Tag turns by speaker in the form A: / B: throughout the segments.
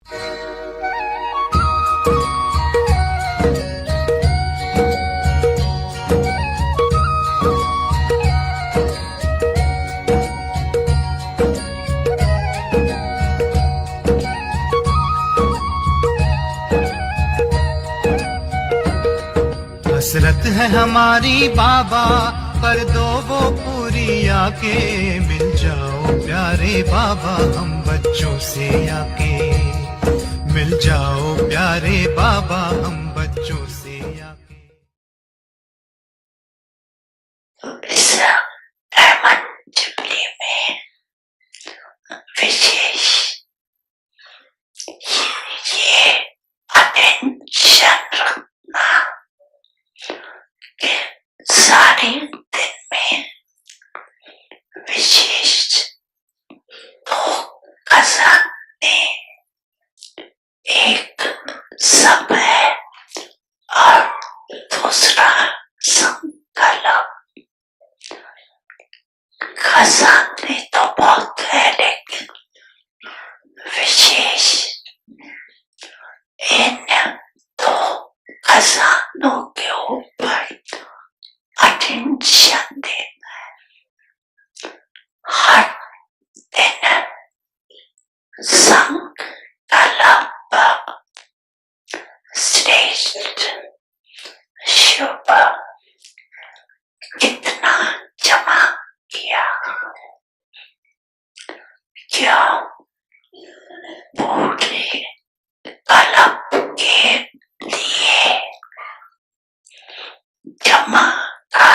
A: हसरत है हमारी बाबा, कर दो वो पूरी आके। मिल जाओ प्यारे बाबा हम बच्चों से आके। मिल जाओ प्यारे बाबा हम बच्चों से आके।
B: इस डायमंड जुबली में विशेष ये अटेंशन रखना कि सारे दिन में विशेष दो खजाने, एक समय और दूसरा संकल्प। खजाने तो बहुत है लेकिन विशेष इन दो खजानों के ऊपर अटेंशन देना है। हर दिन संकल्प श्रेष्ठ शुभ कितना जमा किया, क्यों पूरे कल्प के लिए जमा का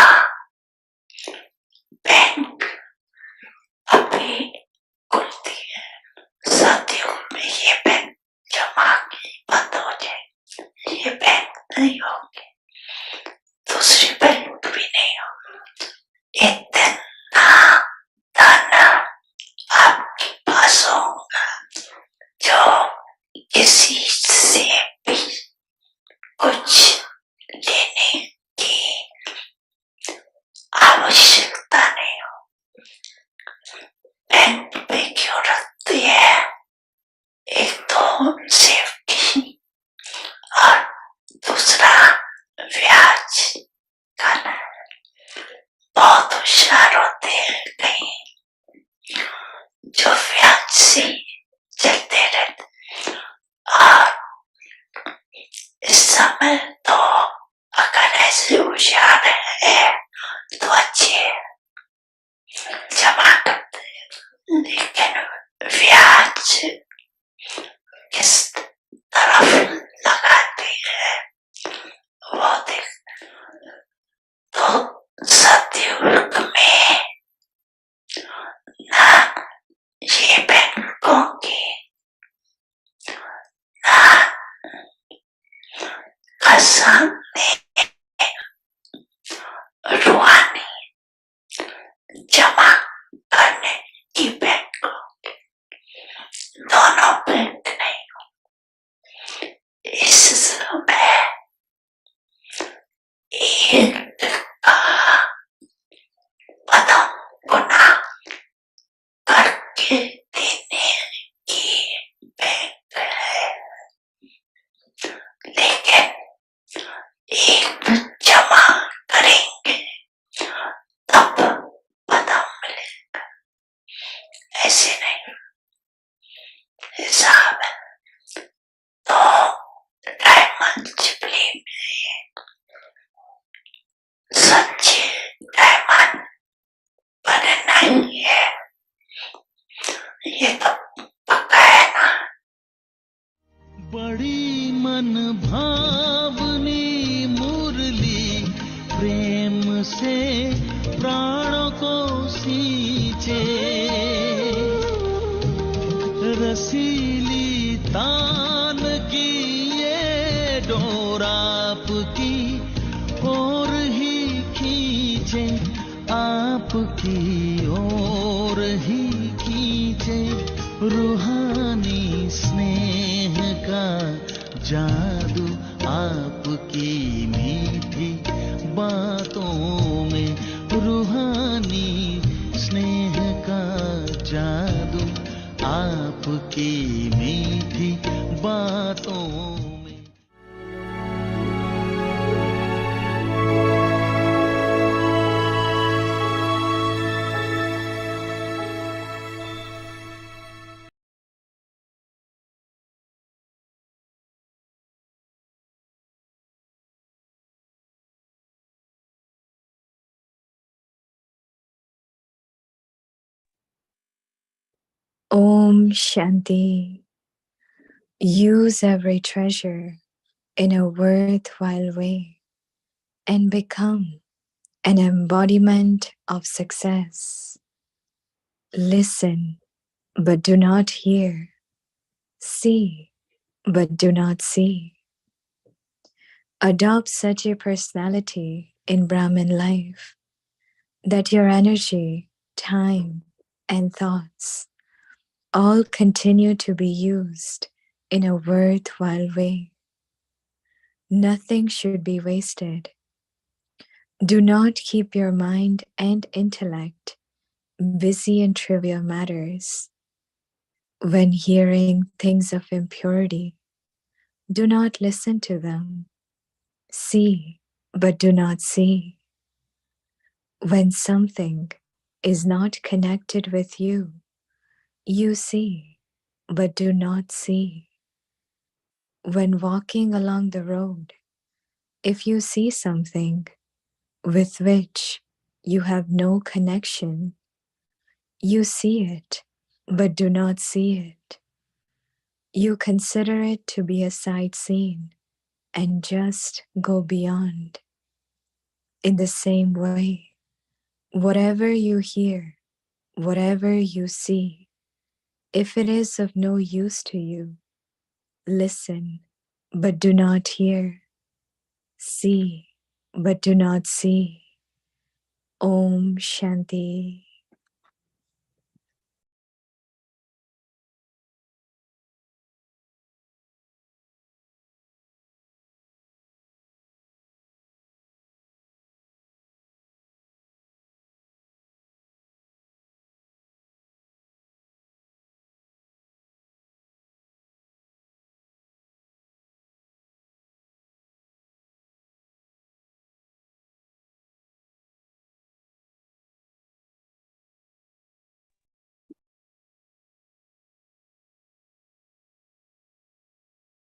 B: बैंक अभी खुलती है। सदियों में ये बैंक जमा की बंद हो जाए, ये बैंक नहीं होगी, दूसरी बैंक भी नहीं होगी। इतना धन आपके पास होगा जो किसी से भी कुछ लेने की आवश्यकता नहीं हो। बैंक में क्यों रखती है? एक तो सेफ्टी और दूसरा ब्याज खाना। बहुत होशियार होते हैं कहीं जो ब्याज से चलते रहते। और इस समय तो अगर ऐसे होशियार है तो अच्छे जमा करते हैं, लेकिन ब्याज किस तरफ लगाते हैं वो देख। तो सतयुग में ना ये बैंकों की ना खजाने रूहानी जमा करने की बैंक होगी, दोनों बैंक नहीं हो। इस समय एक का पदम गुना करके देने की बैंक है, लेकिन एक जमा करेंगे तब पदम मिलेगा, ऐसे नहीं हिसाब है। तो डायमंड जुबली में सच्चे डायमंड बनना ही है, ये तो पक्का है ना।
C: बड़ी मन भावनी मुरली प्रेम से प्राणों को सींचे। रसीली तान की ये डोर आपकी ओर ही खींचे, आपकी ओर ही खींचे। रूहानी स्नेह का जादू आपकी मीठी बातों में। रूहानी स्नेह का जादू आपकी मीठी
D: Om Shanti. Use every treasure in a worthwhile way and become an embodiment of success. Listen, but do not hear. See, but do not see. Adopt such a personality in Brahmin life that your energy, time, and thoughts all continue to be used in a worthwhile way. Nothing should be wasted. Do not keep your mind and intellect busy in trivial matters. When hearing things of impurity, do not listen to them. See, but do not see. When something is not connected with you, you see, but do not see. When walking along the road, if you see something with which you have no connection, you see it, but do not see it. You consider it to be a sight scene and just go beyond. In the same way, whatever you hear, whatever you see, if it is of no use to you, listen, but do not hear. See, but do not see. Om Shanti.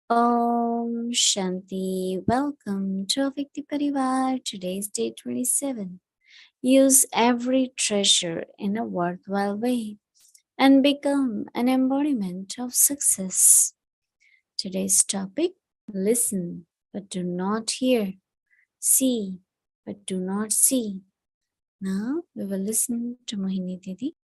E: Om Shanti. Welcome to Avakti Parivar. Today's day 27. Use every treasure in a worthwhile way and become an embodiment of success. Today's topic: listen but do not hear, see but do not see. Now we will listen to Mohini Didi.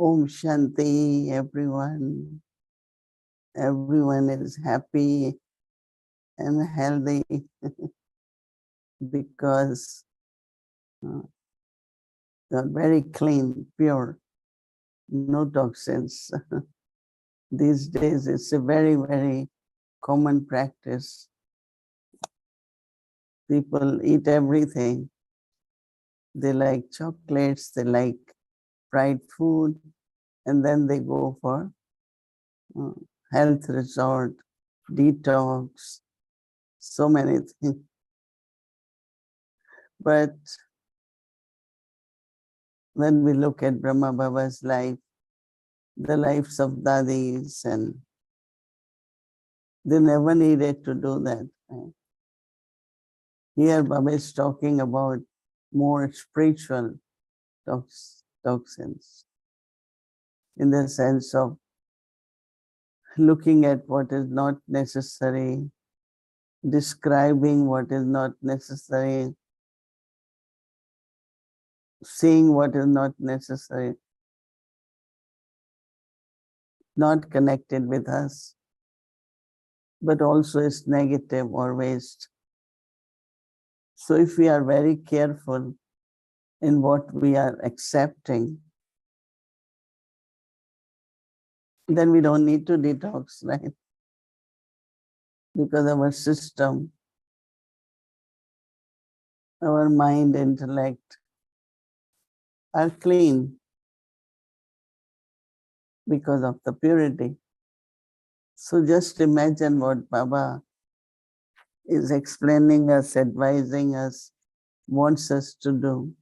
C: Om Shanti, everyone. Everyone is happy and healthy because they're very clean, pure, no toxins. These days, it's a very, very common practice. People eat everything. They like chocolates, they like fried food, and then they go for health resort, detox, so many things. But when we look at Brahma Baba's life, the lives of Dadis, and they never needed to do that. Right? Here Baba is talking about more spiritual toxins, in the sense of looking at what is not necessary, describing what is not necessary, seeing what is not necessary, not connected with us, but also is negative or waste. So if we are very careful in what we are accepting, then we don't need to detox, right? Because our system, our mind, intellect are clean because of the purity. So just imagine what Baba is explaining us, advising us, wants us to do.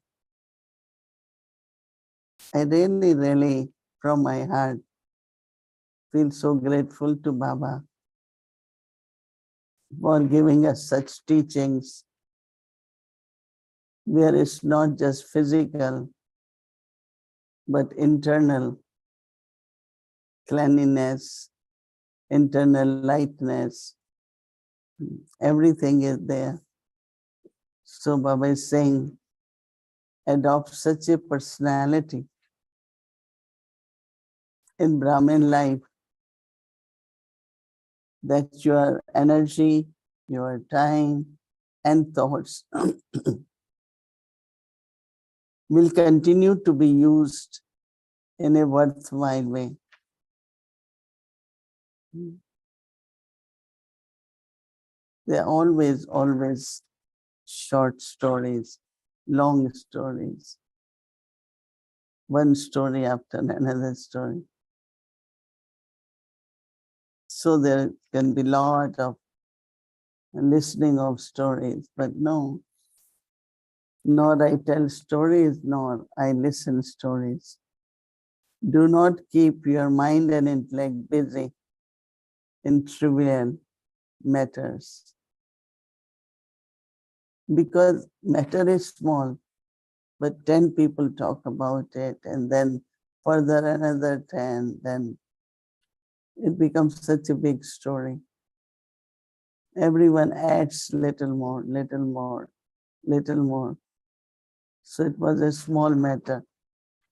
C: I really, really, from my heart, feel so grateful to Baba for giving us such teachings where it's not just physical, but internal cleanliness, internal lightness, everything is there. So Baba is saying, adopt such a personality in Brahmin life that your energy, your time and thoughts will continue to be used in a worthwhile way. They're always short stories, long stories, one story after another story. So there can be lot of listening of stories, but no, nor I tell stories, nor I listen stories. Do not keep your mind and intellect busy in trivial matters. Because matter is small, but 10 people talk about it, and then further another 10, then it becomes such a big story. Everyone adds little more, little more, little more. So it was a small matter,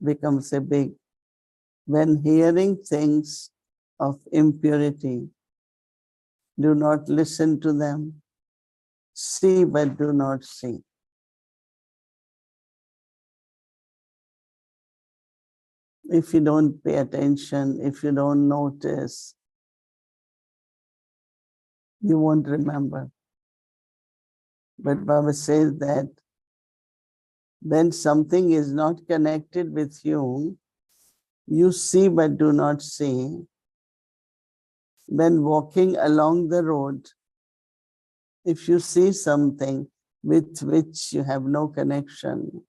C: becomes a big. When hearing things of impurity, do not listen to them. See but do not see. If you don't pay attention, if you don't notice, you won't remember. But Baba says that when something is not connected with you, you see but do not see. When walking along the road, if you see something with which you have no connection,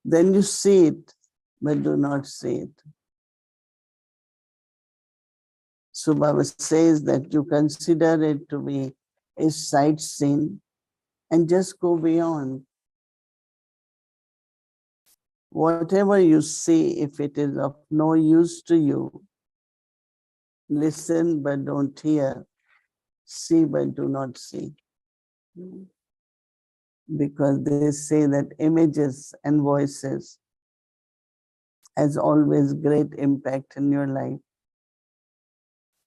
C: then you see it but do not see it. So Baba says that you consider it to be a sight scene and just go beyond. Whatever you see, if it is of no use to you, listen but don't hear, see but do not see. Because they say that images and voices has always great impact in your life.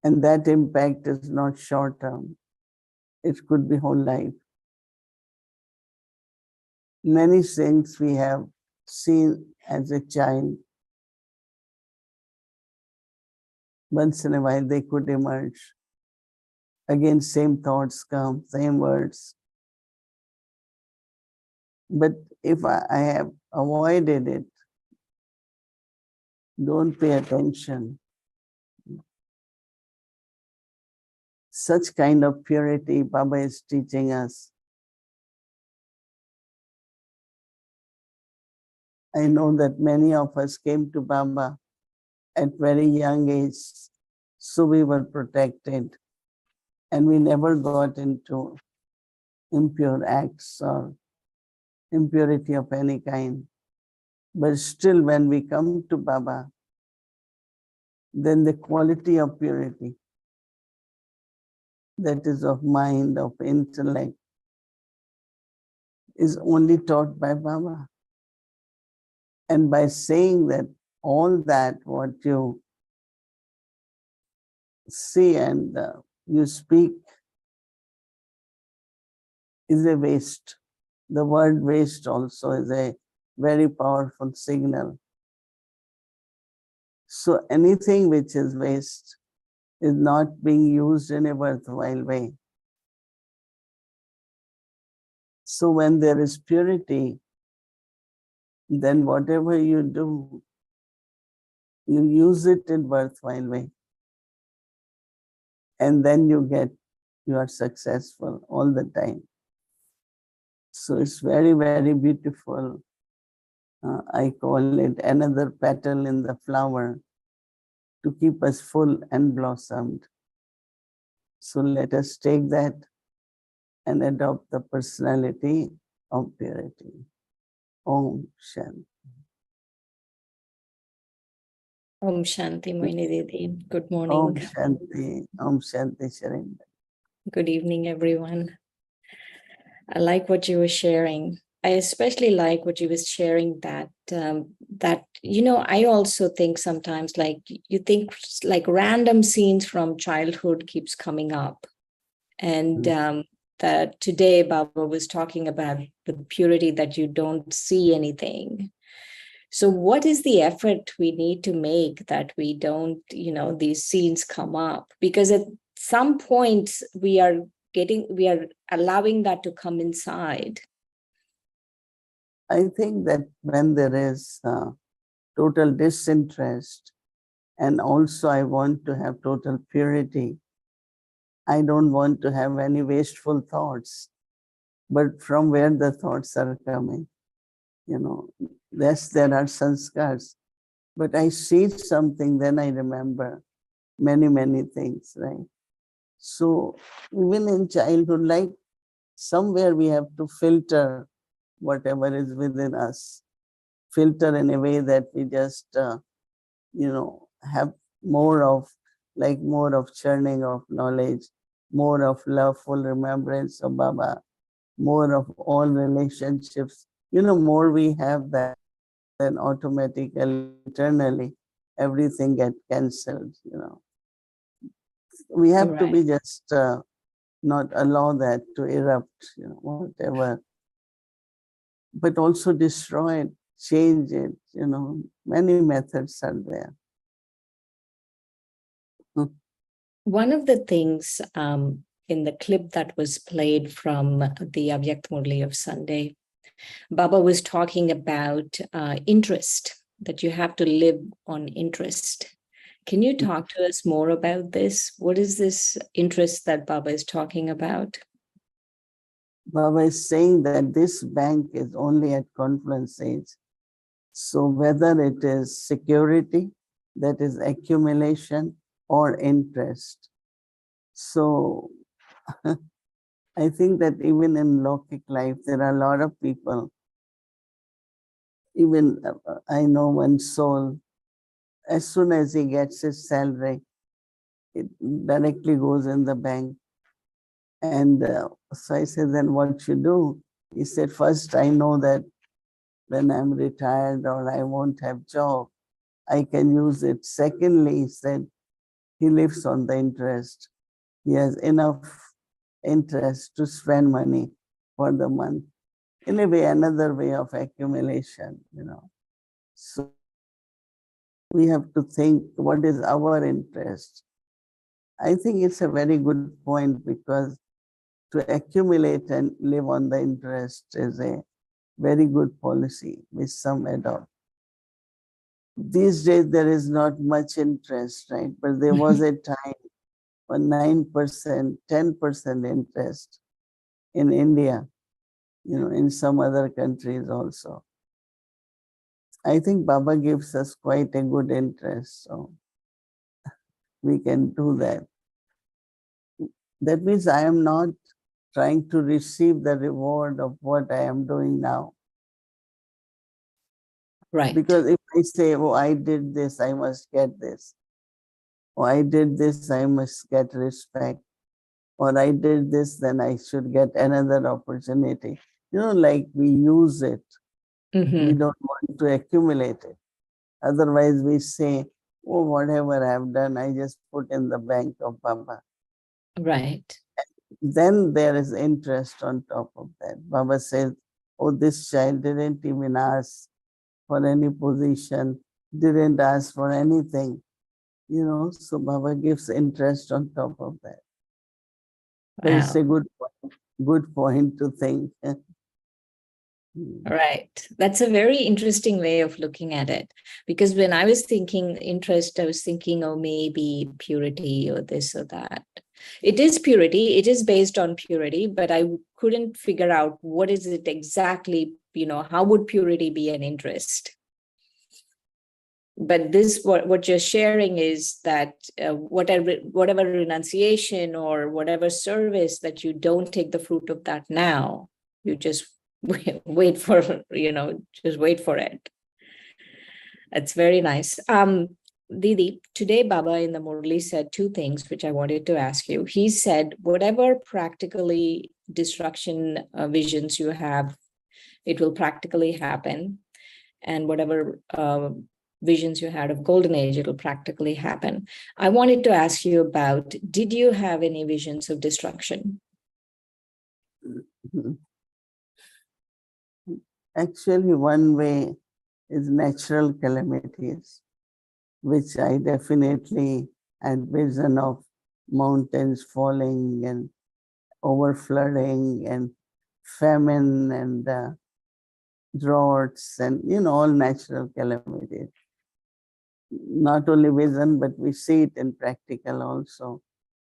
C: And that impact is not short term. It could be whole life. Many things we have seen as a child, once in a while they could emerge. Again, same thoughts come, same words. But if I have avoided it, don't pay attention. Such kind of purity Baba is teaching us. I know that many of us came to Baba at very young age, so we were protected and we never got into impure acts or impurity of any kind. But still when we come to Baba, then the quality of purity, that is of mind, of intellect, is only taught by Baba. And by saying that all that what you see and you speak is a waste. The word waste also is a very powerful signal. So anything which is waste is not being used in a worthwhile way. So when there is purity, then whatever you do, you use it in worthwhile way. and then you are successful all the time. So it's very, very beautiful. I call it another petal in the flower to keep us full and blossomed. So let us take that and adopt the personality of purity. Om Shanti.
F: Om Shanti, Mohini Didi. Good
C: Om
F: morning.
C: Shanti. Om Shanti Sharinda.
F: Good evening, everyone. I like what you were sharing. I especially like what you were sharing that I also think sometimes like you think like random scenes from childhood keeps coming up. And that today Baba was talking about the purity that you don't see anything. So what is the effort we need to make that we don't, these scenes come up? Because at some point we are allowing that to come inside.
C: I think that when there is total disinterest, and also I want to have total purity, I don't want to have any wasteful thoughts, but from where the thoughts are coming, yes, there are sanskars, but I see something, then I remember many, many things, right? So even in childhood, like somewhere we have to filter whatever is within us, filter in a way that we just, have more of churning of knowledge, more of loveful remembrance of Baba, more of all relationships. More we have that, then automatically, internally, everything gets cancelled, We have to be just not allow that to erupt, whatever, but also destroy it, change it, many methods are there.
F: One of the things in the clip that was played from the Avyakt Murli of Sunday, Baba was talking about interest, that you have to live on interest. Can you talk to us more about this? What is this interest that Baba is talking about?
C: Baba is saying that this bank is only at confluence age. So whether it is security, that is accumulation, or interest. So I think that even in Lokik life, there are a lot of people, even I know one soul, as soon as he gets his salary, it directly goes in the bank. And so I said, then what you do? He said, first I know that when I'm retired or I won't have job, I can use it. Secondly, he said, he lives on the interest. He has enough interest to spend money for the month. In a way, another way of accumulation, So we have to think, what is our interest? I think it's a very good point, because to accumulate and live on the interest is a very good policy which some adopt. These days, there is not much interest, right? But there was a time when 9%, 10% interest in India, in some other countries also. I think Baba gives us quite a good interest, so we can do that. That means I am not trying to receive the reward of what I am doing now.
F: Right.
C: Because if I say, oh, I did this, I must get this. Or I did this, I must get respect. Or I did this, then I should get another opportunity. Like we use it. We don't want to accumulate it. Otherwise we say, oh, whatever I've done, I just put in the bank of Baba.
F: Right.
C: Then there is interest on top of that. Baba says, oh, this child didn't even ask for any position, didn't ask for anything, so Baba gives interest on top of that. But
F: Wow.
C: it's a good point to think.
F: Right. That's a very interesting way of looking at it. Because when I was thinking interest, I was thinking, oh, maybe purity or this or that. It is purity, it is based on purity, but I couldn't figure out what is it exactly, how would purity be an interest? But this, what you're sharing is that whatever renunciation or whatever service that you don't take the fruit of that now, you just wait for, just wait for it. That's very nice. Didi, today Baba in the Murli said two things which I wanted to ask you. He said, whatever practically destruction visions you have, it will practically happen. And whatever visions you had of golden age, it'll practically happen. I wanted to ask you about, did you have any visions of destruction?
C: Actually, one way is natural calamities, which I definitely had vision of mountains falling and overflooding and famine and droughts and all natural calamities. Not only vision, but we see it in practical also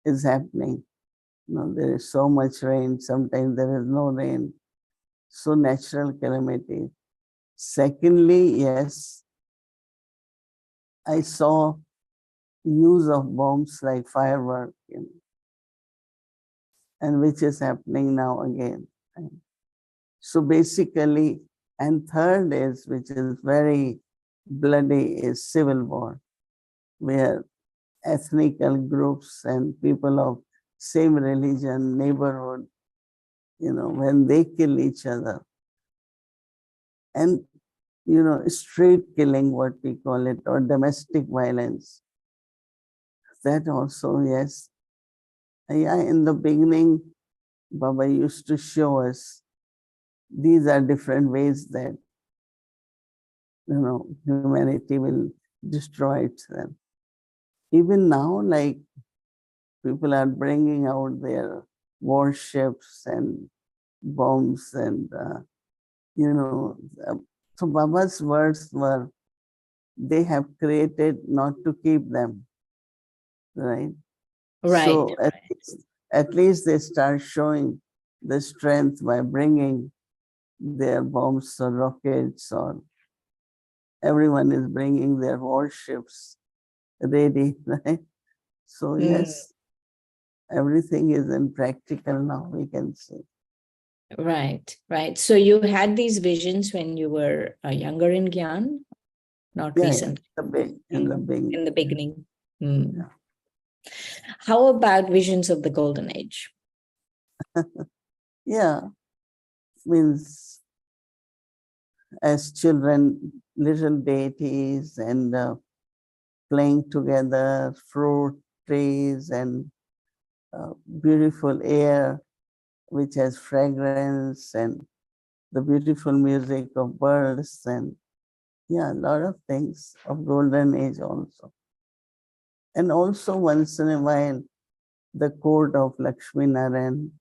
C: is happening. There is so much rain, sometimes there is no rain. So natural calamities. Secondly, yes, I saw use of bombs like firework, and which is happening now again. So basically, and third is, which is very bloody, is civil war, where ethnical groups and people of same religion, neighborhood, when they kill each other. And, street killing, what we call it, or domestic violence. That also, yes. Yeah, in the beginning, Baba used to show us these are different ways that, humanity will destroy itself. Even now, like, people are bringing out their warships and bombs and, so Baba's words were, they have created not to keep them, right?
F: Right.
C: So at least they start showing the strength by bringing their bombs or rockets, or everyone is bringing their warships ready, right? So yes, everything is in practical now, we can say.
F: Right. So you had these visions when you were younger in Gyan, not recent.
C: In the beginning.
F: In the beginning. Yeah. How about visions of the golden age?
C: Yeah, means as children, little deities and playing together, fruit trees and beautiful air which has fragrance and the beautiful music of birds and a lot of things of golden age also. And also once in a while, the court of Lakshmi Narayan.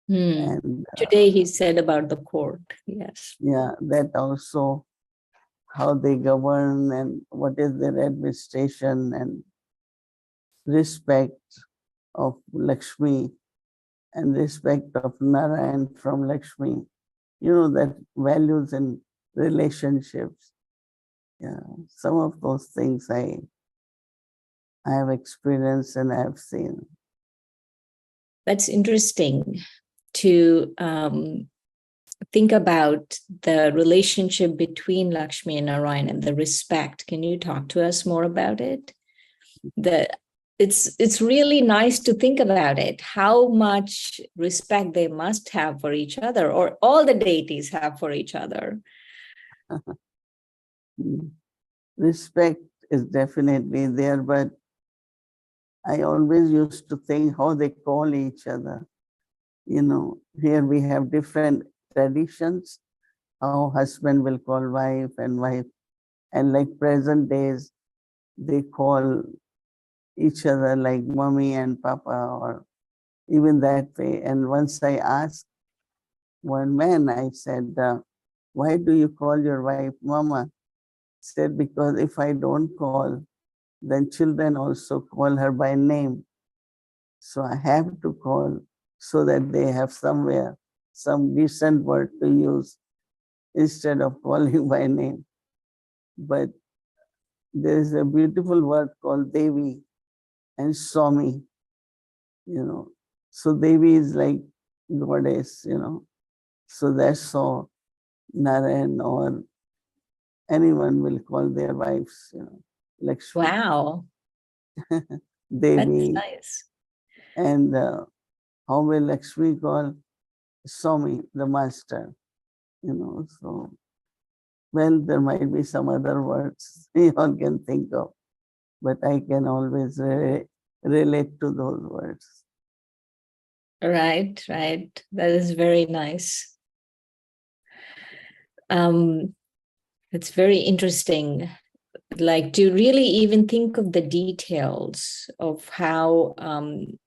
C: And
F: today he said about the court, yes.
C: Yeah, that also, how they govern and what is their administration and respect of Lakshmi and respect of Narayan from Lakshmi. That values and relationships. Yeah, some of those things I have experienced and I have seen.
F: That's interesting to think about the relationship between Lakshmi and Narayan and the respect. Can you talk to us more about it? It's really nice to think about it, how much respect they must have for each other, or all the deities have for each other.
C: Respect is definitely there, but I always used to think how they call each other. Here we have different traditions, how husband will call wife, and like present days, they call each other like mommy and papa, or even that way. And once I asked one man, I said, why do you call your wife mama? He said, because if I don't call, then children also call her by name. So I have to call so that they have somewhere some decent word to use instead of calling by name. But there is a beautiful word called Devi and Swami, you know. So Devi is like goddess, you know. So that's how Narayan or anyone will call their wives, you know, Lakshmi,
F: Wow, that's
C: Devi.
F: nice.
C: And how will Lakshmi call Swami, the master, you know. So, well, there might be some other words you all can think of, but I can always relate to those words.
F: Right, right. That is very nice. It's very interesting, like to really even think of the details of how,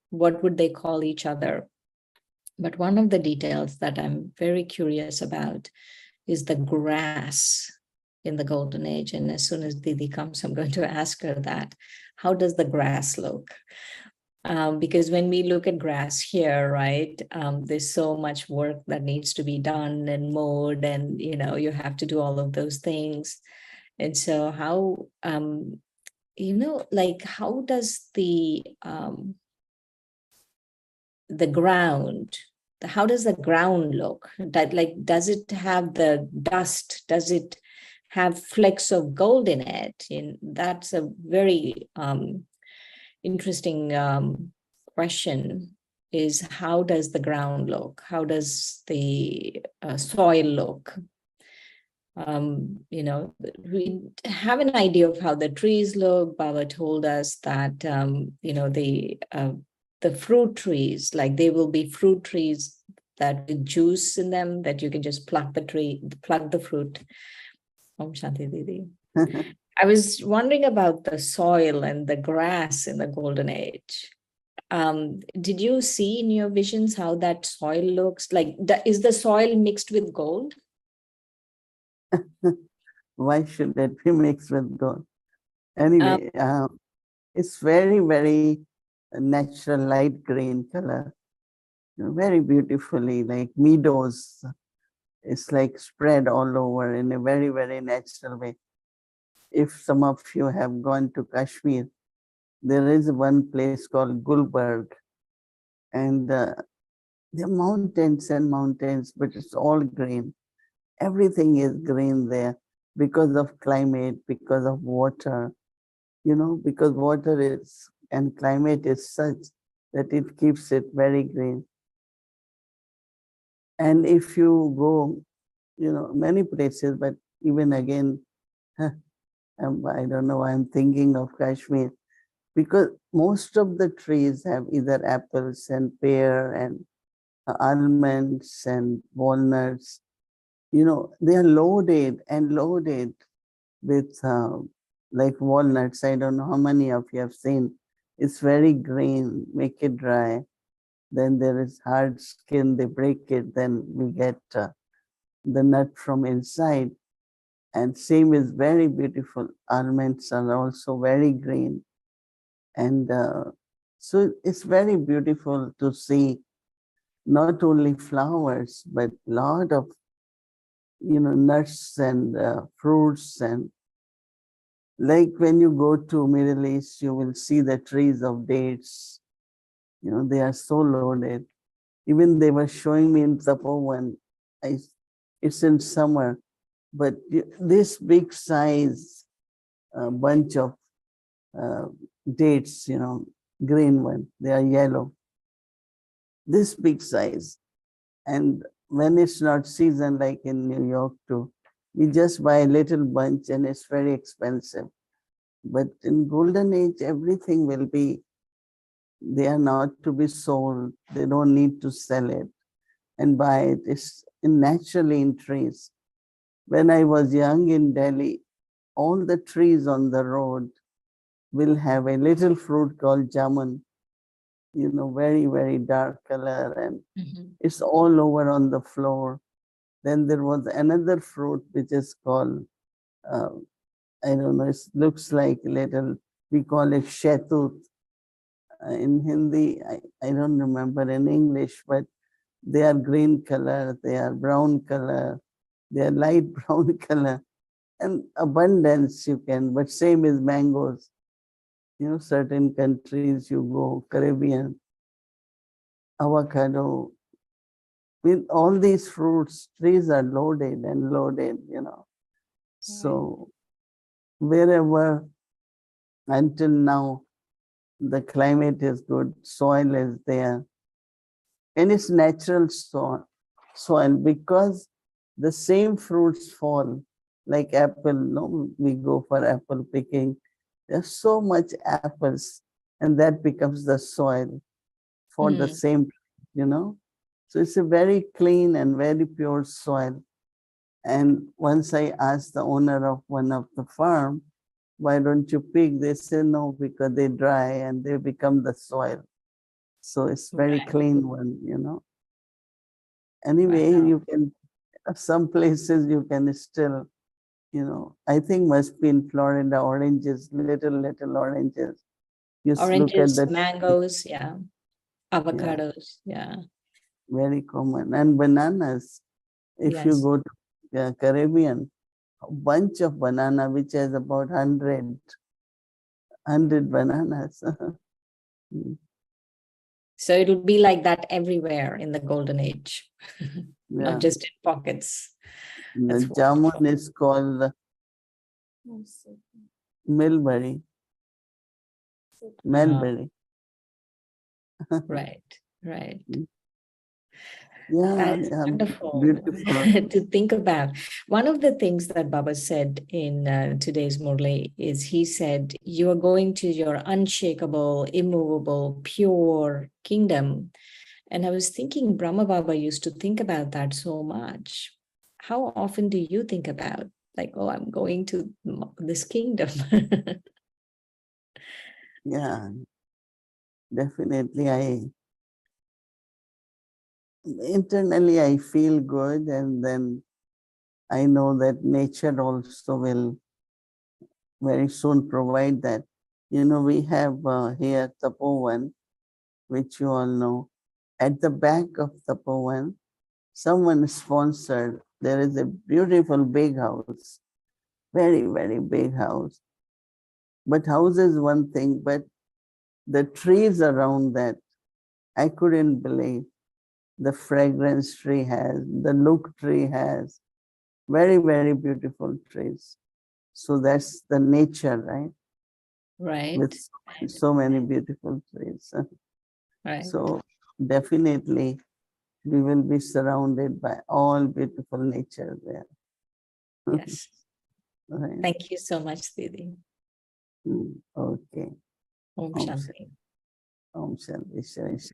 F: what would they call each other. But one of the details that I'm very curious about is the grass in the golden age. And as soon as Didi comes, I'm going to ask her that. How does the grass look? Because when we look at grass here, right, there's so much work that needs to be done and mowed, and you know, you have to do all of those things. And so how, you know, like how does the ground, how does the ground look? That, like, does it have the dust? Does it have flecks of gold in it? And that's a very interesting question, is how does the ground look? How does the soil look? You know, we have an idea of how the trees look. Baba told us that, you know, the fruit trees, like they will be fruit trees that with juice in them, that you can just pluck the fruit. Om Shanti Didi. I was wondering about the soil and the grass in the golden age. Did you see in your visions how that soil looks? Like, is the soil mixed with gold?
C: Why should that be mixed with gold? Anyway, it's very, very natural light green color, you know, very beautifully, like meadows. It's like spread all over in a very, very natural way. If some of you have gone to Kashmir, there is one place called Gulberg, and there are mountains and mountains, but it's all green. Everything is green there because of climate, because of water, you know, because water is and climate is such that it keeps it very green. And if you go, you know, many places, but even again, I don't know why I'm thinking of Kashmir, because most of the trees have either apples and pear and almonds and walnuts. You know, they are loaded and loaded with like walnuts. I don't know how many of you have seen. It's very green, make it dry. Then there is hard skin, they break it, then we get the nut from inside. And same is very beautiful. Almonds are also very green. And so it's very beautiful to see not only flowers, but lot of, you know, nuts and fruits. And like when you go to Middle East, you will see the trees of dates. You know, they are so loaded. Even they were showing me in Tapovan, it's in summer, but this big size bunch of dates, you know, green one, they are yellow. This big size. And when it's not season, like in New York too, we just buy a little bunch and it's very expensive. But in golden age, everything will be, they are not to be sold. They don't need to sell it and buy it. It's naturally in trees. When I was young in Delhi, all the trees on the road will have a little fruit called jamun, you know, very, very dark color, and it's all over on the floor. Then there was another fruit which is called, I don't know, it looks like little, we call it shetut. in Hindi, I don't remember in English, but they are green color, they are brown color, they are light brown color, and abundance you can, but same as mangoes. You know, certain countries you go, Caribbean, avocado, with all these fruits, trees are loaded and loaded, you know. So wherever until now the climate is good, soil is there, and it's natural soil because the same fruits fall, like apple, no, we go for apple picking. There's so much apples, and that becomes the soil for the same, you know. So it's a very clean and very pure soil. And once I asked the owner of one of the farm, why don't you pick? They say no, because they dry and they become the soil. So it's very clean one, you know. Anyway, you can, some places you can still, you know, I think must be in Florida, oranges, little oranges. Just look at
F: Oranges,
C: the
F: mangoes, avocados,
C: very common. And bananas. If you
F: Yes.
C: go to Caribbean, a bunch of banana which has about 100 bananas.
F: So it'll be like that everywhere in the golden age, not
C: Yeah.
F: just in pockets.
C: The
F: That's
C: jamun
F: wonderful.
C: is called mulberry. Mulberry.
F: Right.
C: Yeah,
F: That's
C: yeah,
F: wonderful
C: beautiful.
F: to think about. One of the things that Baba said in today's Murli is he said, you are going to your unshakable, immovable, pure kingdom. And I was thinking Brahma Baba used to think about that so much. How often do you think about, like, oh, I'm going to this kingdom?
C: Yeah, definitely. Internally I feel good, and then I know that nature also will very soon provide that. You know, we have here Tapovan, which you all know. At the back of Tapovan, someone sponsored, there is a beautiful big house, very, very big house. But house is one thing, but the trees around that, I couldn't believe. The fragrance tree has, the look tree has, very, very beautiful trees. So that's the nature, right?
F: Right.
C: With so many beautiful trees.
F: Right.
C: So definitely we will be surrounded by all beautiful nature there.
F: Yes.
C: Right.
F: Thank you so much, Didi.
C: Okay.
F: Om Shanti.
C: Om Shanti. Shanti.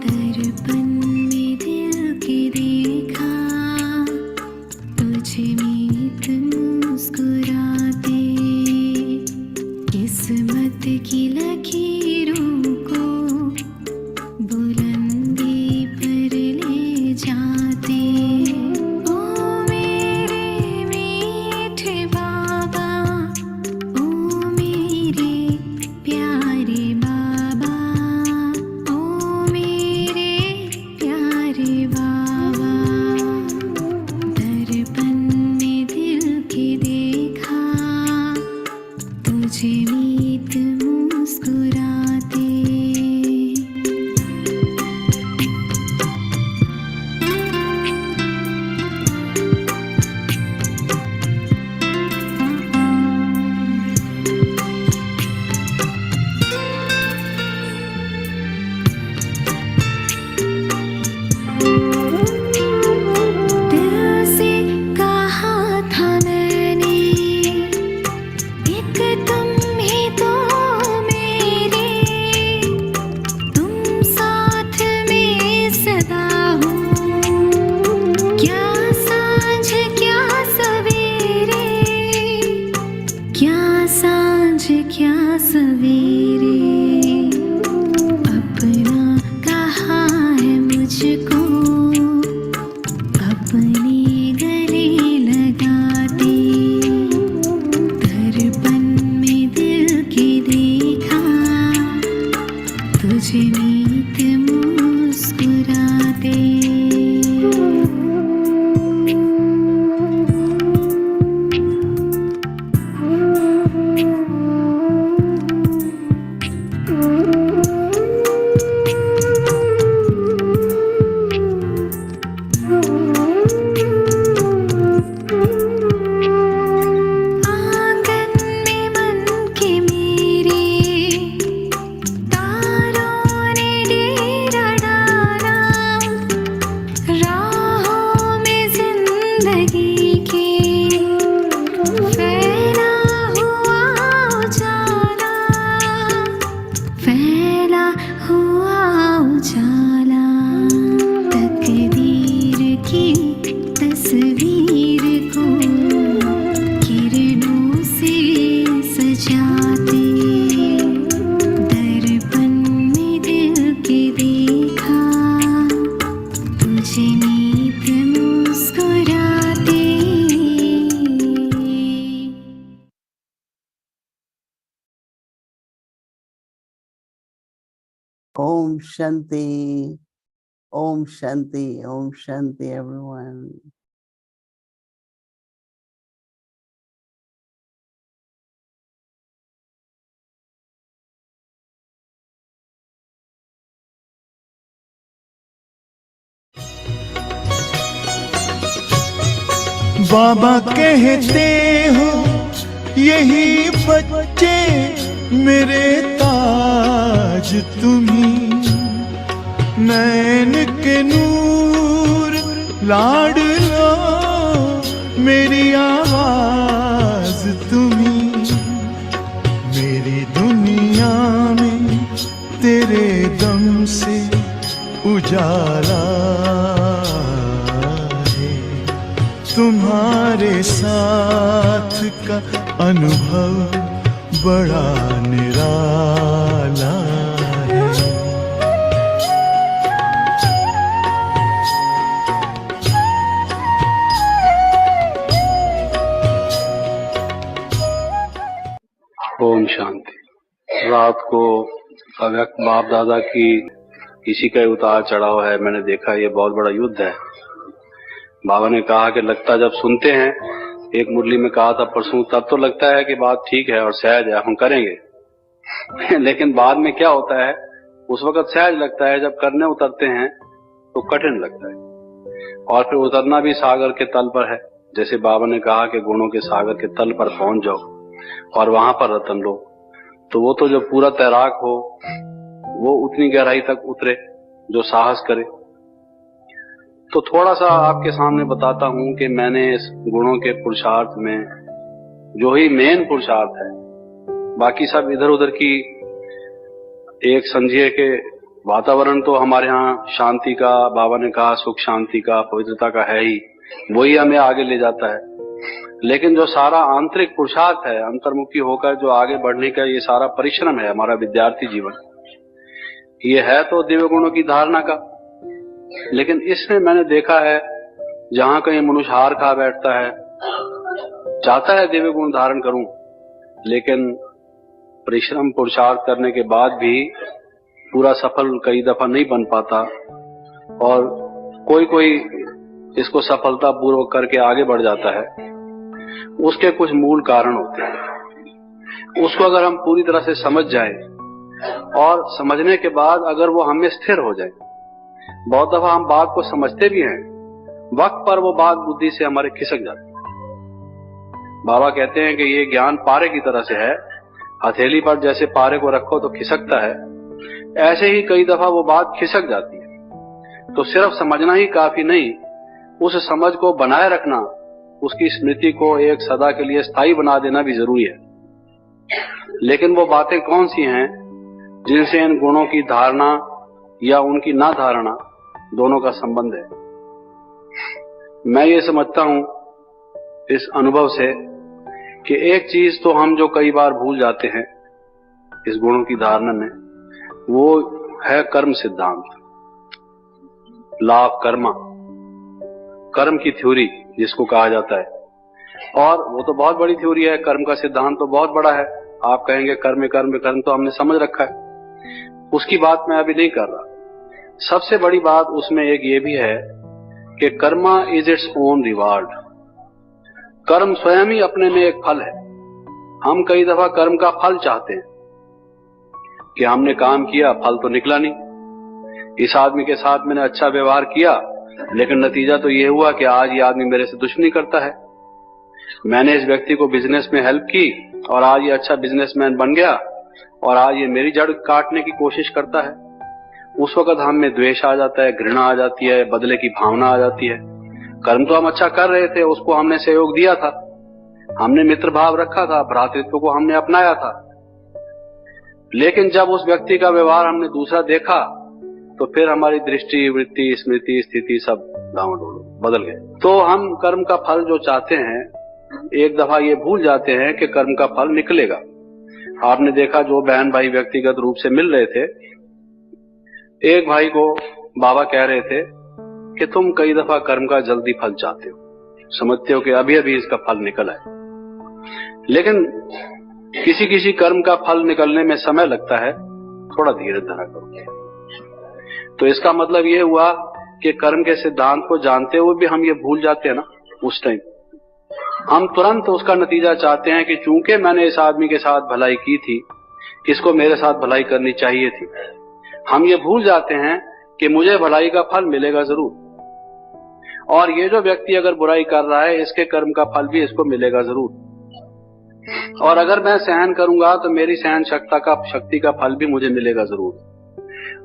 G: दर्पण में दिल के देखा तुझ में तुम मुस्कुराते किस्मत की लकीरों को बुलंदी पर ले जाते ओ मेरे मीठे बाबा ओ मेरे प्यारे बाबा ओ मेरे मुझको अपने गले लगाते, दर्पण में दिल के देखा तुझे नीत मुस्कुराते।
C: Om Shanti, Om Shanti, Om Shanti, everyone.
A: बाबा कहते हो यही बच्चे मेरे ताज तुम्ही, नैन के नूर लाडलो मेरी आवाज तुम्ही, मेरी दुनिया में तेरे दम से उजाला है, तुम्हारे साथ का अनुभव बड़ा निराला है।
H: ओम शांति। रात को अव्यक्त बाप दादा की इसी का उतार चढ़ाव है। मैंने देखा ये बहुत बड़ा युद्ध है। बाबा ने कहा कि लगता जब सुनते हैं, एक मुरली में कहा था परसों, तब तो लगता है कि बात ठीक है और सहज है, हम करेंगे लेकिन बाद में क्या होता है, उस वक्त सहज लगता है, जब करने उतरते हैं तो कठिन लगता है। और फिर उतरना भी सागर के तल पर है। जैसे बाबा ने कहा कि गुणों के सागर के तल पर पहुंच जाओ और वहां पर रतन लो, तो वो तो जो पूरा तैराक हो वो उतनी गहराई तक उतरे जो साहस करे। तो थोड़ा सा आपके सामने बताता हूं कि मैंने इस गुणों के पुरुषार्थ में, जो ही मेन पुरुषार्थ है, बाकी सब इधर उधर की, एक समझिए कि वातावरण तो हमारे यहाँ शांति का, बाबा ने कहा सुख शांति का, पवित्रता का है ही, वही हमें आगे ले जाता है। लेकिन जो सारा आंतरिक पुरुषार्थ है, अंतर्मुखी होकर जो आगे बढ़ने का ये सारा परिश्रम है, हमारा विद्यार्थी जीवन, ये है तो दिव्य गुणों की धारणा का। लेकिन इसमें मैंने देखा है, जहां कहीं मनुष्य हार खा बैठता है, चाहता है दिव्य गुण धारण करूं, लेकिन परिश्रम पुरुषार्थ करने के बाद भी पूरा सफल कई दफा नहीं बन पाता, और कोई कोई इसको सफलता पूर्वक करके आगे बढ़ जाता है। उसके कुछ मूल कारण होते हैं। उसको अगर हम पूरी तरह से समझ जाएं और समझने के बाद अगर वो हमें स्थिर हो जाए, बहुत दफा हम बात को समझते भी हैं, वक्त पर वो बात बुद्धि से हमारे खिसक जाती है। बाबा कहते हैं कि ये ज्ञान पारे की तरह से है, हथेली पर जैसे पारे को रखो तो खिसकता है, ऐसे ही कई दफा वो बात खिसक जाती है। तो सिर्फ समझना ही काफी नहीं, उस समझ को बनाए रखना, उसकी स्मृति को एक सदा के लिए स्थायी बना देना भी जरूरी है। लेकिन वो बातें कौन सी हैं जिनसे इन गुणों की धारणा या उनकी ना धारणा दोनों का संबंध है? मैं ये समझता हूं इस अनुभव से कि एक चीज तो हम जो कई बार भूल जाते हैं इस गुणों की धारणा में, वो है कर्म सिद्धांत। लॉ ऑफ कर्मा, कर्म की थ्योरी जिसको कहा जाता है। और वो तो बहुत बड़ी थ्योरी है, कर्म का सिद्धांत तो बहुत बड़ा है। आप कहेंगे कर्म कर्म कर्म तो हमने समझ रखा है, उसकी बात मैं अभी नहीं कर रहा। सबसे बड़ी बात उसमें एक ये भी है कि Karma is its own reward. कर्म स्वयं ही अपने में एक फल है। हम कई दफा कर्म का फल चाहते हैं कि हमने काम किया, फल तो निकला नहीं। इस आदमी के साथ मैंने अच्छा व्यवहार किया, लेकिन नतीजा तो ये हुआ कि आज ये आदमी मेरे से दुश्मनी करता है। मैंने इस व्यक्ति को बिजनेस में हेल्प की और आज ये अच्छा बिजनेसमैन बन गया और आज ये मेरी जड़ काटने की कोशिश करता है। उस वक्त हम में द्वेष आ जाता है, घृणा आ जाती है, बदले की भावना आ जाती है। कर्म तो हम अच्छा कर रहे थे, उसको हमने सहयोग दिया था, हमने मित्र भाव रखा था, भ्रातृत्व को हमने अपनाया था, लेकिन जब उस व्यक्ति का व्यवहार हमने दूसरा देखा तो फिर हमारी दृष्टि, वृत्ति, स्मृति, स्थिति सब डामाडोल बदल गए। तो हम कर्म का फल जो चाहते हैं, एक दफा ये भूल जाते हैं कि कर्म का फल निकलेगा। आपने देखा जो बहन भाई व्यक्तिगत रूप से मिल रहे थे, एक भाई को बाबा कह रहे थे कि तुम कई दफा कर्म का जल्दी फल चाहते हो, समझते हो कि अभी अभी इसका फल निकल आए, लेकिन किसी किसी कर्म का फल निकलने में समय लगता है, थोड़ा धीरे धरा करो। तो इसका मतलब ये हुआ कि कर्म के सिद्धांत को जानते हुए भी हम ये भूल जाते हैं ना, उस टाइम हम तुरंत उसका नतीजा चाहते हैं कि चूंकि मैंने इस आदमी के साथ भलाई की थी, इसको मेरे साथ भलाई करनी चाहिए थी। हम ये भूल जाते हैं कि मुझे भलाई का फल मिलेगा जरूर, और ये जो व्यक्ति अगर बुराई कर रहा है, इसके कर्म का फल भी इसको मिलेगा जरूर। और अगर मैं सहन करूंगा तो मेरी सहन शक्ति का फल भी मुझे मिलेगा जरूर,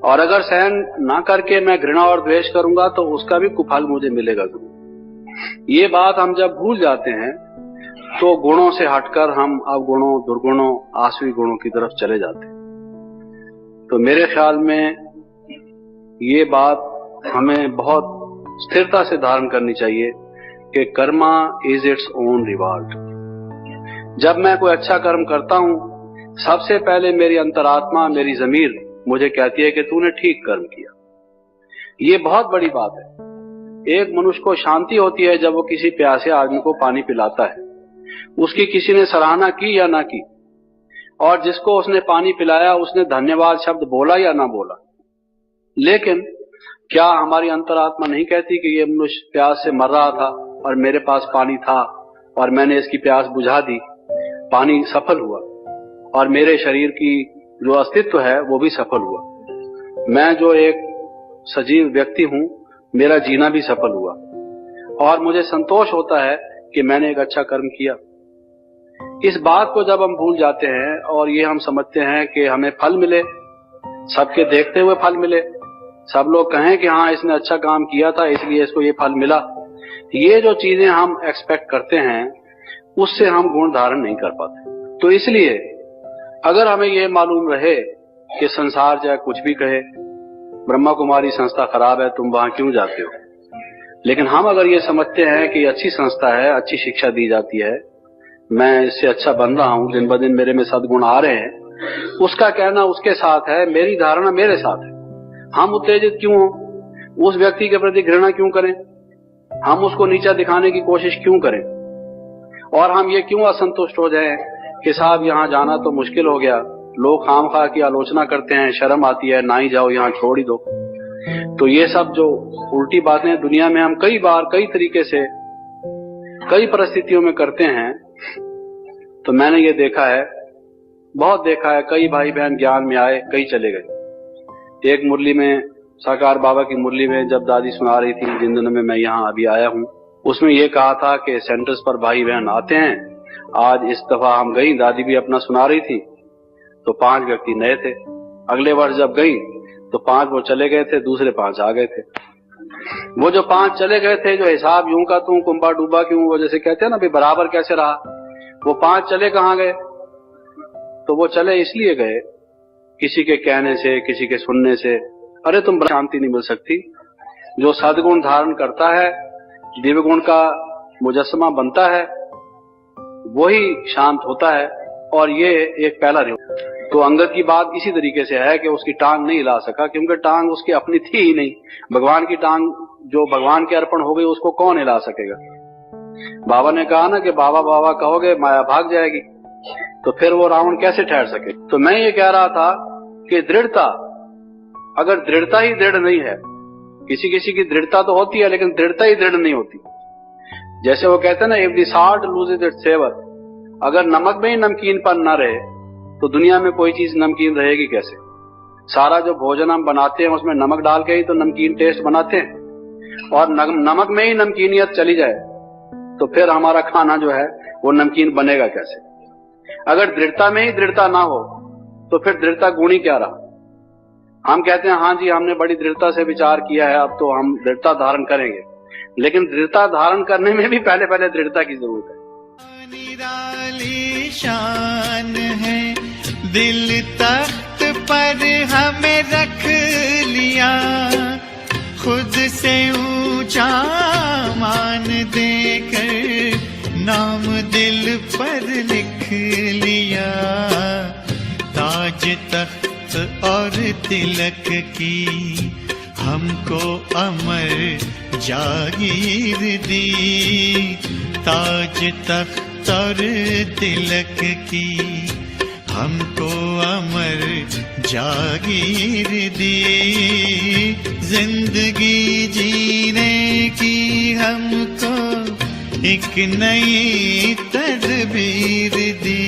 H: और अगर सहन ना करके मैं घृणा और द्वेष करूंगा तो उसका भी कुफल मुझे मिलेगा जरूर। ये बात हम जब भूल जाते हैं तो गुणों से हटकर हम अवगुणों, दुर्गुणों, आसुरी गुणों की तरफ चले जाते हैं। तो मेरे ख्याल में ये बात हमें बहुत स्थिरता से धारण करनी चाहिए कि Karma is its own reward. जब मैं कोई अच्छा कर्म करता हूं, सबसे पहले मेरी अंतरात्मा, मेरी जमीर मुझे कहती है कि तूने ठीक कर्म किया। ये बहुत बड़ी बात है। एक मनुष्य को शांति होती है जब वो किसी प्यासे आदमी को पानी पिलाता है, उसकी किसी ने सराहना की या ना की, और जिसको उसने पानी पिलाया उसने धन्यवाद शब्द बोला या ना बोला। लेकिन क्या हमारी अंतरात्मा नहीं कहती कि ये मनुष्य प्यास से मर रहा था और मेरे पास पानी था और मैंने इसकी प्यास बुझा दी, पानी सफल हुआ, और मेरे शरीर की जो अस्तित्व है वो भी सफल हुआ। मैं जो एक सजीव व्यक्ति हूं, मेरा जीना भी सफल हुआ, और मुझे संतोष होता है कि मैंने एक अच्छा कर्म किया। इस बात को जब हम भूल जाते हैं और ये हम समझते हैं कि हमें फल मिले, सबके देखते हुए फल मिले, सब लोग कहें कि हाँ इसने अच्छा काम किया था इसलिए इसको ये फल मिला, ये जो चीजें हम एक्सपेक्ट करते हैं उससे हम गुण धारण नहीं कर पाते। तो इसलिए अगर हमें ये मालूम रहे कि संसार चाहे कुछ भी कहे, ब्रह्मा कुमारी संस्था खराब है, तुम वहां क्यों जाते हो, लेकिन हम अगर ये समझते हैं कि अच्छी संस्था है, अच्छी शिक्षा दी जाती है, मैं इससे अच्छा बन रहा हूं, दिन ब दिन मेरे में सद्गुण आ रहे हैं, उसका कहना उसके साथ है, मेरी धारणा मेरे साथ है। हम उत्तेजित क्यों हो, उस व्यक्ति के प्रति घृणा क्यों करें, हम उसको नीचा दिखाने की कोशिश क्यों करें, और हम ये क्यों असंतुष्ट हो जाएं कि साहब यहाँ जाना तो मुश्किल हो गया, लोग खामखा की आलोचना करते हैं, शर्म आती है, ना ही जाओ, यहाँ छोड़ ही दो। तो ये सब जो उल्टी बातें दुनिया में हम कई बार कई तरीके से कई परिस्थितियों में करते हैं, तो मैंने ये देखा है, बहुत देखा है, कई भाई बहन ज्ञान में आए, कई चले गए। एक मुरली में, साकार बाबा की मुरली में जब दादी सुना रही थी, जिन दिनों में मैं यहाँ अभी आया हूँ, उसमें ये कहा था कि सेंटर्स पर भाई बहन आते हैं। आज इस दफा हम गई, दादी भी अपना सुना रही थी, तो 5 व्यक्ति नए थे। अगले वर्ष जब गई तो 5 वो चले गए थे, दूसरे 5 आ गए थे। वो जो 5 चले गए थे, जो हिसाब यूं का तू कुंभा डूबा क्यों, वो जैसे कहते हैं ना भाई बराबर कैसे रहा, वो 5 चले कहाँ गए, तो वो चले इसलिए गए किसी के कहने से, किसी के सुनने से। अरे तुम शांति नहीं मिल सकती। जो सद्गुण धारण करता है, दिव्य गुण का मुजस्समा बनता है, वही शांत होता है। और ये एक पहला रिवाज। तो अंगद की बात इसी तरीके से है कि उसकी टांग नहीं हिला सका, क्योंकि टांग उसकी अपनी थी ही नहीं। भगवान की टांग जो भगवान के अर्पण हो गई, उसको कौन हिला सकेगा। बाबा ने कहा ना कि बाबा बाबा कहोगे माया भाग जाएगी, तो फिर वो रावण कैसे ठहर सके। तो मैं ये कह रहा था कि दृढ़ता, अगर दृढ़ता ही दृढ़ नहीं है, किसी किसी की दृढ़ता तो होती है लेकिन दृढ़ता ही दृढ़ नहीं होती। जैसे वो कहते हैं ना, if the salt loses its savour, अगर नमक में ही नमकीनपन न रहे तो दुनिया में कोई चीज नमकीन रहेगी कैसे। सारा जो भोजन हम बनाते हैं उसमें नमक डाल के ही तो नमकीन टेस्ट बनाते हैं, और नमक में ही नमकीनियत चली जाए तो फिर हमारा खाना जो है वो नमकीन बनेगा कैसे। अगर दृढ़ता में ही दृढ़ता ना हो तो फिर दृढ़ता गुणी क्या रहा। हम कहते हैं हाँ जी हमने बड़ी दृढ़ता से विचार किया है, अब तो हम दृढ़ता धारण करेंगे, लेकिन दृढ़ता धारण करने में भी पहले पहले दृढ़ता की जरूरत है।
A: निराली शान है, दिल तख्त पर हमें रख लिया, खुद से ऊंचा मान देकर नाम दिल पर लिख लिया। ताज तख्त और तिलक की हमको अमर जागीर दी, ताज तख्त और तिलक की हमको अमर जागीर दी, जिंदगी जीने की हमको एक नई तदबीर दी,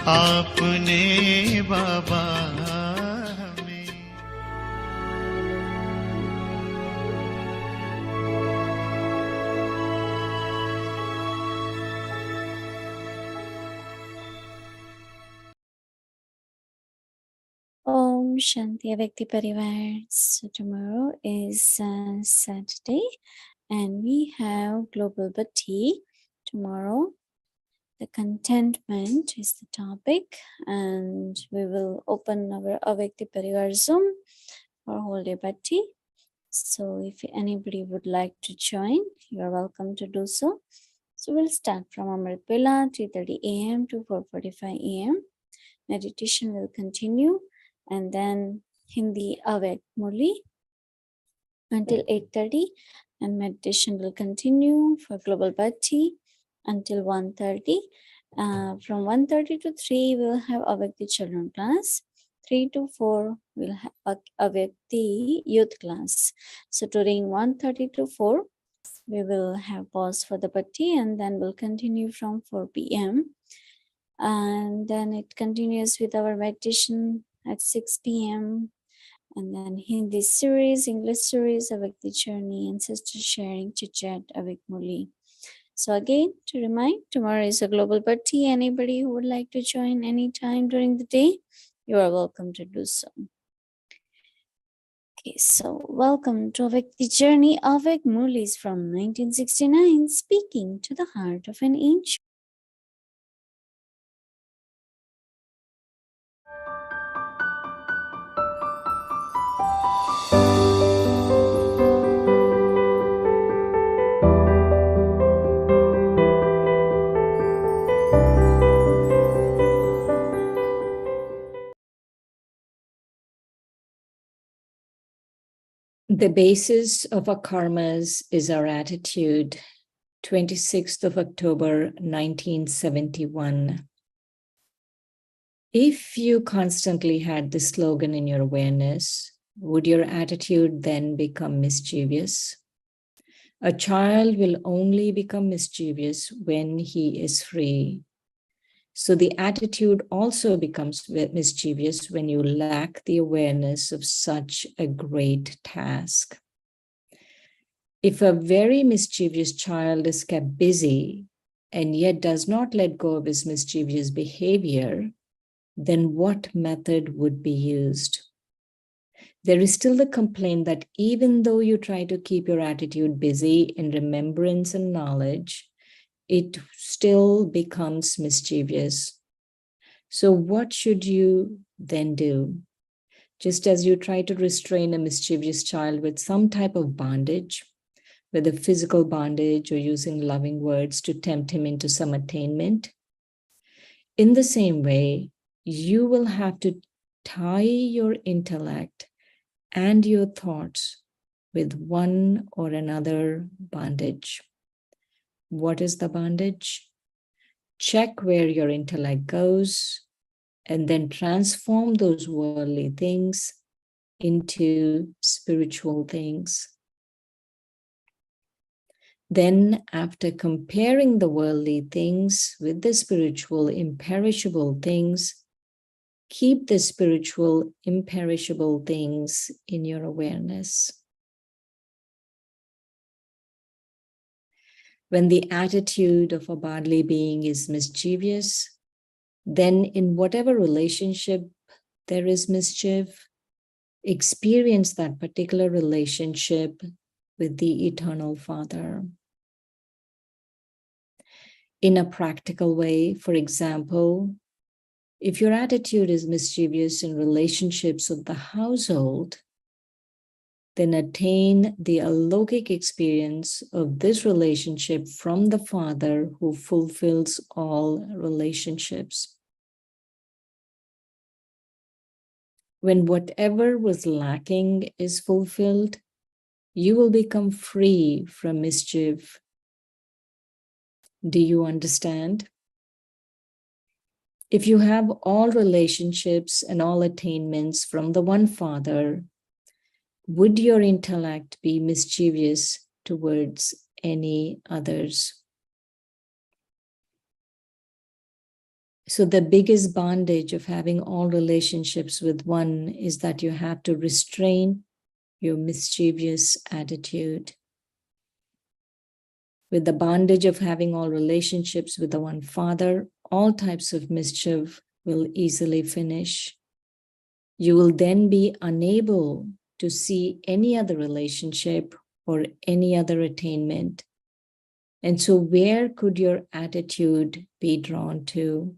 A: आपने बाबा हमें।
E: Om Shanti Avekti Parivar. So tomorrow is Saturday and we have Global Bhakti tomorrow. The contentment is the topic, and we will open our Avekti Parivar Zoom for whole day Bhakti. So if anybody would like to join, you are welcome to do so. So we'll start from Amrit Vela 3:30 a.m. to 4:45 a.m. Meditation will continue, and then Hindi Avek Murli until 8:30, and meditation will continue for Global Bhakti until 1:30. From 1:30 to 3, we'll have Avekti Children class. 3 to 4, we'll have Avekti Youth class. So during 1:30 to 4, we will have pause for the Bhakti, and then we'll continue from 4 p.m. And then it continues with our meditation at 6 p.m. And then Hindi series, English series, Avekti Journey, and Sister Sharing, Chit Chat, Avek Murli. So again, to remind, tomorrow is a Global Bhakti. Anybody who would like to join anytime during the day, you are welcome to do so. Okay, so welcome to Avekti Journey. Avek Murli is from 1969, speaking to the heart of an angel.
F: The basis of our karmas is our attitude. 26th of October, 1971. If you constantly had this slogan in your awareness, would your attitude then become mischievous? A child will only become mischievous when he is free. So the attitude also becomes mischievous when you lack the awareness of such a great task. If a very mischievous child is kept busy and yet does not let go of his mischievous behavior, then what method would be used? There is still the complaint that even though you try to keep your attitude busy in remembrance and knowledge, it still becomes mischievous. So what should you then do? Just as you try to restrain a mischievous child with some type of bondage, whether physical bondage or using loving words to tempt him into some attainment, In the same way, you will have to tie your intellect and your thoughts with one or another bondage. What is the bondage? Check where your intellect goes and then transform those worldly things into spiritual things. Then, after comparing the worldly things with the spiritual imperishable things, keep the spiritual imperishable things in your awareness. When the attitude of a bodily being is mischievous, then in whatever relationship there is mischief, experience that particular relationship with the Eternal Father. In a practical way, for example, if your attitude is mischievous in relationships of the household, then attain the alokik experience of this relationship from the Father who fulfills all relationships. When whatever was lacking is fulfilled, you will become free from mischief. Do you understand? If you have all relationships and all attainments from the one Father, would your intellect be mischievous towards any others? So the biggest bondage of having all relationships with one is that you have to restrain your mischievous attitude. With the bondage of having all relationships with the one Father, all types of mischief will easily finish. You will then be unable to see any other relationship or any other attainment. And so where could your attitude be drawn to?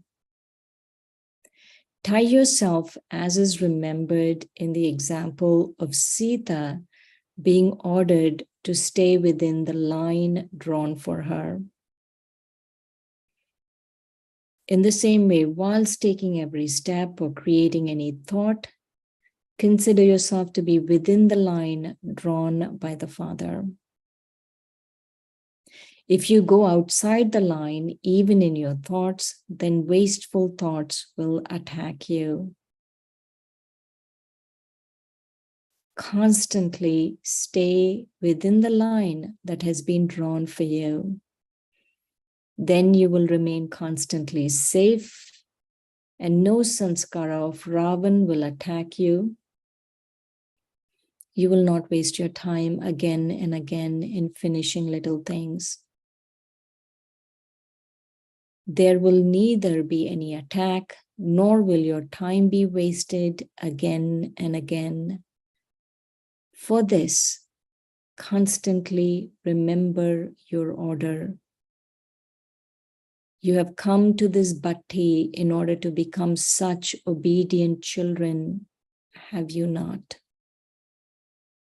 F: Tie yourself, as is remembered in the example of Sita being ordered to stay within the line drawn for her. In the same way, whilst taking every step or creating any thought, consider yourself to be within the line drawn by the Father. If you go outside the line, even in your thoughts, then wasteful thoughts will attack you. Constantly stay within the line that has been drawn for you. Then you will remain constantly safe, and no sanskara of Ravan will attack you. You will not waste your time again and again in finishing little things. There will neither be any attack, nor will your time be wasted again and again. For this, constantly remember your order. You have come to this bhakti in order to become such obedient children, have you not?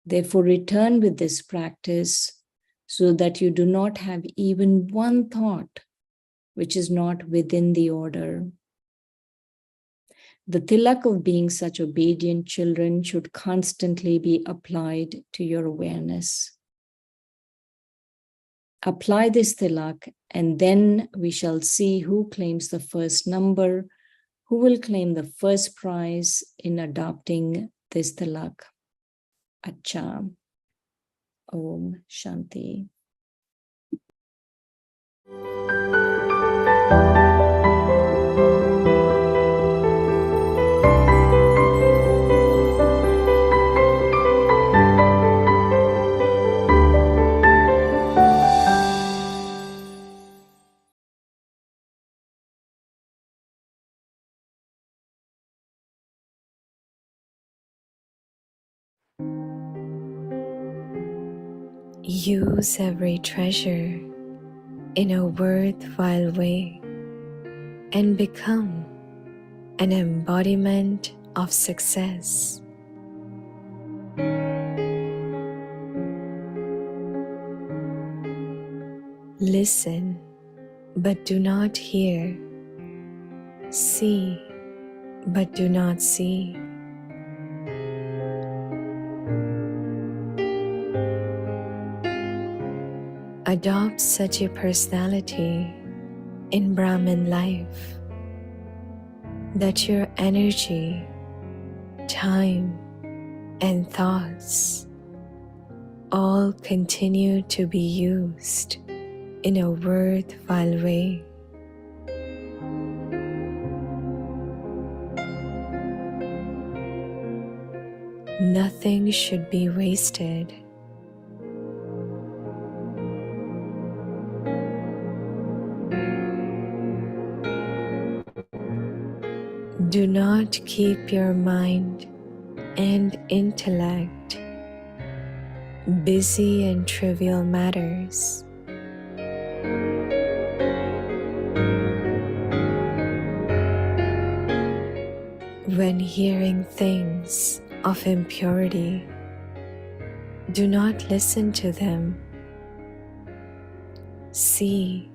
F: Therefore, return with this practice so that you do not have even one thought which is not within the order. The tilak of being such obedient children should constantly be applied to your awareness. Apply this tilak, and then we shall see who claims the first number, who will claim the first prize in adopting this tilak. Acha. Om Shanti.
D: Use every treasure in a worthwhile way and become an embodiment of success. Listen, but do not hear. See, but do not see. Adopt such a personality in Brahmin life that your energy, time, and thoughts all continue to be used in a worthwhile way. Nothing should be wasted. Do not keep your mind and intellect busy in trivial matters. When hearing things of impurity, do not listen to them. See,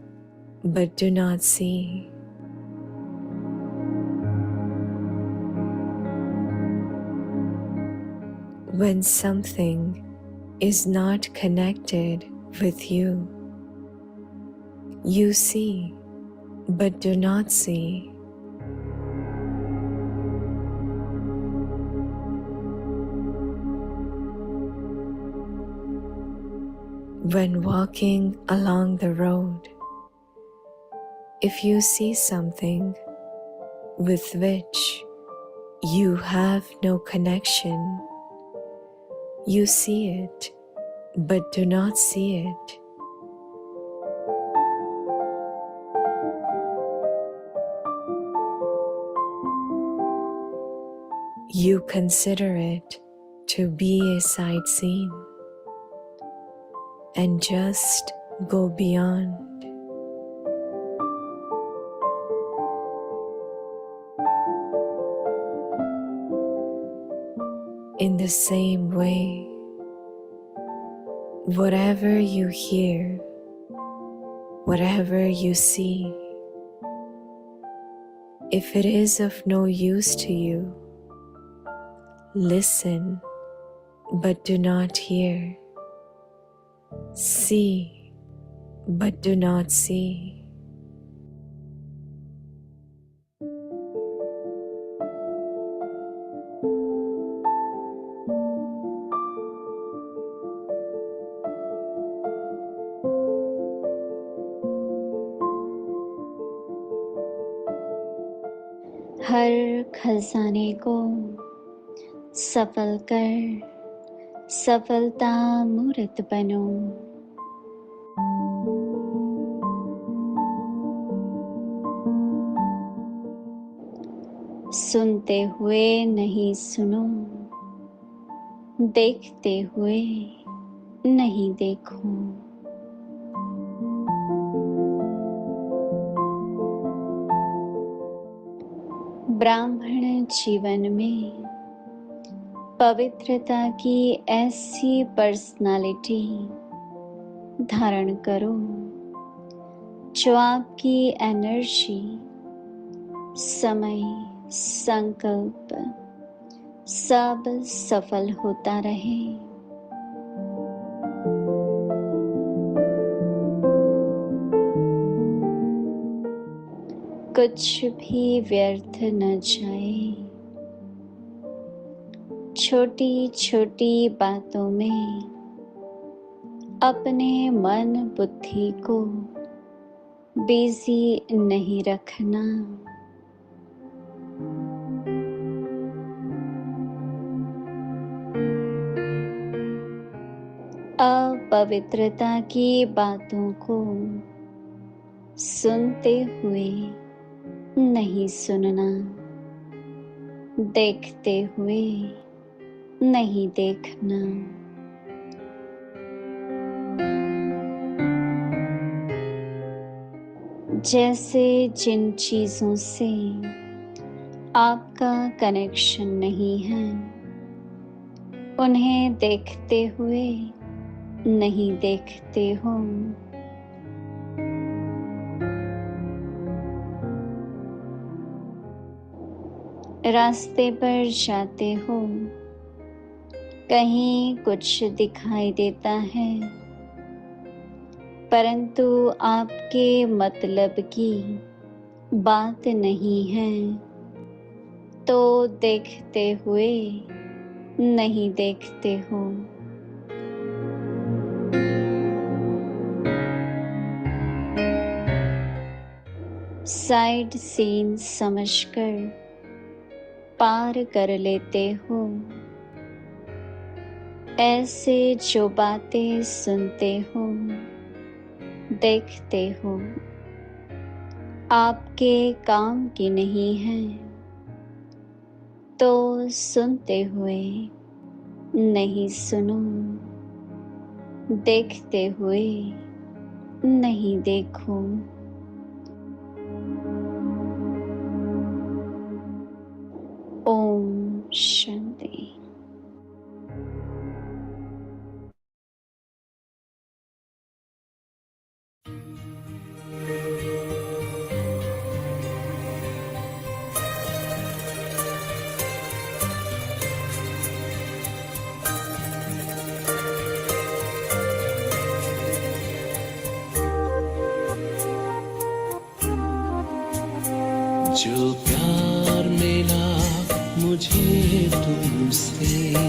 D: but do not see. When something is not connected with you, you see, but do not see. When walking along the road, if you see something with which you have no connection, you see it, but do not see it. You consider it to be a sight scene and just go beyond. In the same way, whatever you hear, whatever you see, if it is of no use to you, listen, but do not hear. See, but do not see.
E: हर खजाने को सफल कर सफलता मूर्त बनो। सुनते हुए नहीं सुनो, देखते हुए नहीं देखो। ब्राह्मण जीवन में पवित्रता की ऐसी पर्सनालिटी धारण करो जो आपकी एनर्जी, समय, संकल्प सब सफल होता रहे। कुछ भी व्यर्थ न जाए। छोटी छोटी बातों में अपने मन बुद्धि को बिजी नहीं रखना। अपवित्रता की बातों को सुनते हुए नहीं सुनना, देखते हुए नहीं देखना। जैसे जिन चीजों से आपका कनेक्शन नहीं है, उन्हें देखते हुए नहीं देखते हो। रास्ते पर जाते हो, कहीं कुछ दिखाई देता है, परंतु आपके मतलब की बात नहीं है, तो देखते हुए नहीं देखते हो। साइड सीन समझकर पार कर लेते हो। ऐसे जो बातें सुनते हो, देखते हो, आपके काम की नहीं है, तो सुनते हुए नहीं सुनो, देखते हुए नहीं देखो। ओम शांति।
I: जो प्यार मिला मुझे तुमसे,